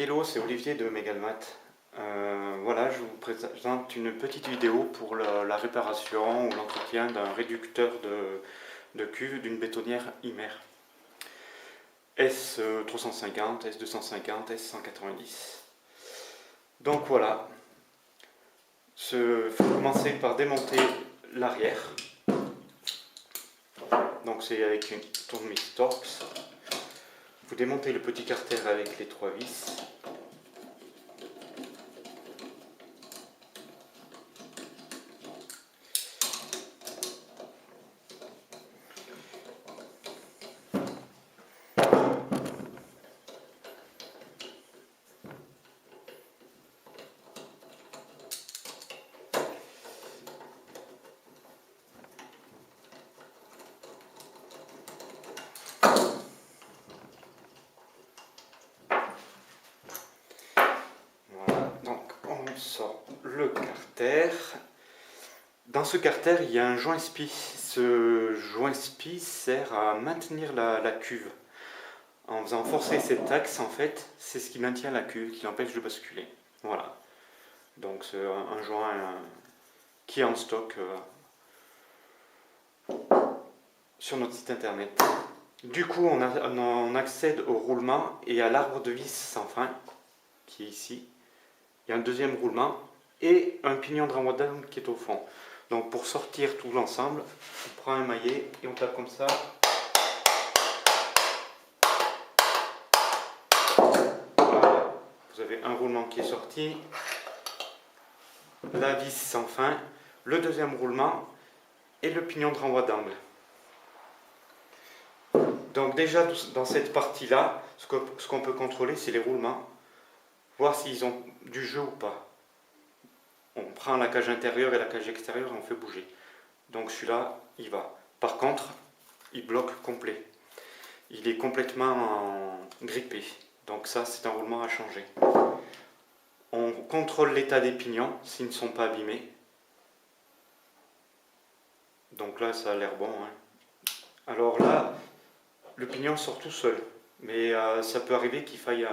Hello, c'est Olivier de Megalmat. Voilà, je vous présente une petite vidéo pour la réparation ou l'entretien d'un réducteur de cuve d'une bétonnière Imer S350, S250, S190. Donc voilà, il faut commencer par démonter l'arrière. Donc c'est avec une tournevis Torx. Vous démontez le petit carter avec les 3 vis. On sort le carter. Dans ce carter, il y a un joint SPI. Ce joint SPI sert à maintenir la cuve. En faisant forcer cet axe, en fait, c'est ce qui maintient la cuve, qui l'empêche de basculer. Voilà. Donc c'est un joint qui est en stock sur notre site internet. Du coup, on accède au roulement et à l'arbre de vis sans fin, qui est ici. Il y a un deuxième roulement et un pignon de renvoi d'angle qui est au fond. Donc pour sortir tout l'ensemble, on prend un maillet et on tape comme ça. Voilà. Vous avez un roulement qui est sorti, la vis sans fin, le deuxième roulement et le pignon de renvoi d'angle. Donc déjà dans cette partie-là, ce qu'on peut contrôler, c'est les roulements, voir s'ils ont du jeu ou pas. On prend la cage intérieure et la cage extérieure et on fait bouger. Donc celui-là, il va. Par contre, il bloque complet. Il est complètement grippé. Donc ça, c'est un roulement à changer. On contrôle l'état des pignons, s'ils ne sont pas abîmés. Donc là, ça a l'air bon. Alors là, le pignon sort tout seul. Mais ça peut arriver qu'il faille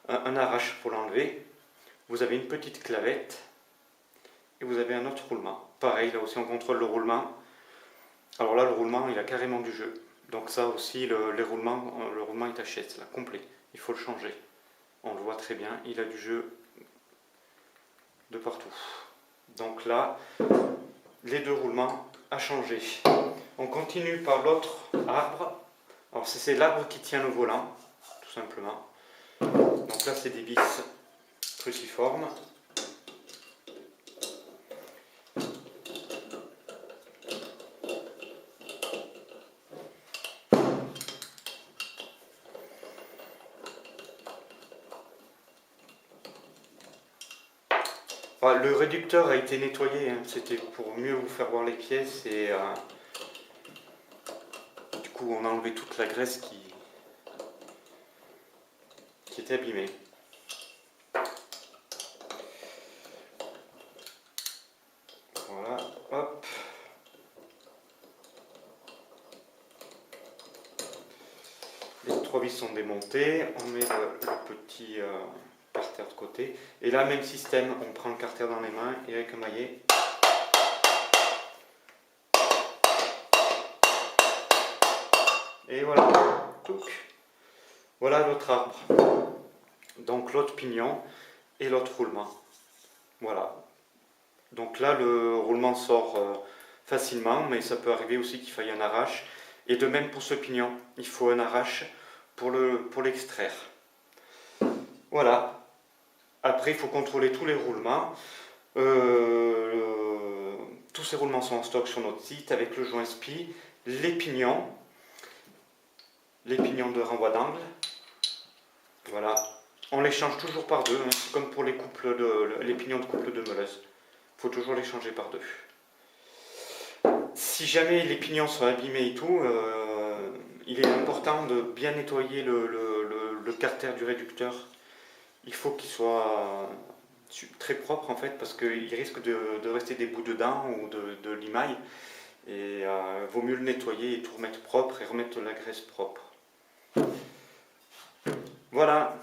un arrache pour l'enlever. Vous avez une petite clavette. Et vous avez un autre roulement. Pareil, là aussi on contrôle le roulement. Alors là, le roulement, il a carrément du jeu. Donc ça aussi, le roulement est HS, là, complet. Il faut le changer. On le voit très bien, il a du jeu de partout. Donc là, les deux roulements à changer. On continue par l'autre arbre. Alors c'est l'arbre qui tient le volant, tout simplement. Donc là, c'est des vis cruciformes. Le réducteur a été nettoyé, c'était pour mieux vous faire voir les pièces et du coup on a enlevé toute la graisse qui était abîmée. Voilà, hop. Les 3 vis sont démontées, on met le petit carter de côté. Et là, même système, on prend le carter dans les mains et avec un maillet. Et voilà, touc. Voilà l'autre arbre. Donc l'autre pignon et l'autre roulement. Voilà. Donc là, le roulement sort facilement, mais ça peut arriver aussi qu'il faille un arrache. Et de même pour ce pignon, il faut un arrache pour l'extraire. Voilà. Après, il faut contrôler tous les roulements. Tous ces roulements sont en stock sur notre site avec le joint SPI, les pignons de renvoi d'angle. Voilà. On les change toujours par deux, c'est comme pour les pignons de couple de meuleuse. Il faut toujours les changer par deux. Si jamais les pignons sont abîmés et tout, il est important de bien nettoyer le carter du réducteur. Il faut qu'il soit très propre en fait, parce qu'il risque de rester des bouts dedans ou de limaille. Et vaut mieux le nettoyer et tout remettre propre et remettre la graisse propre. Voilà.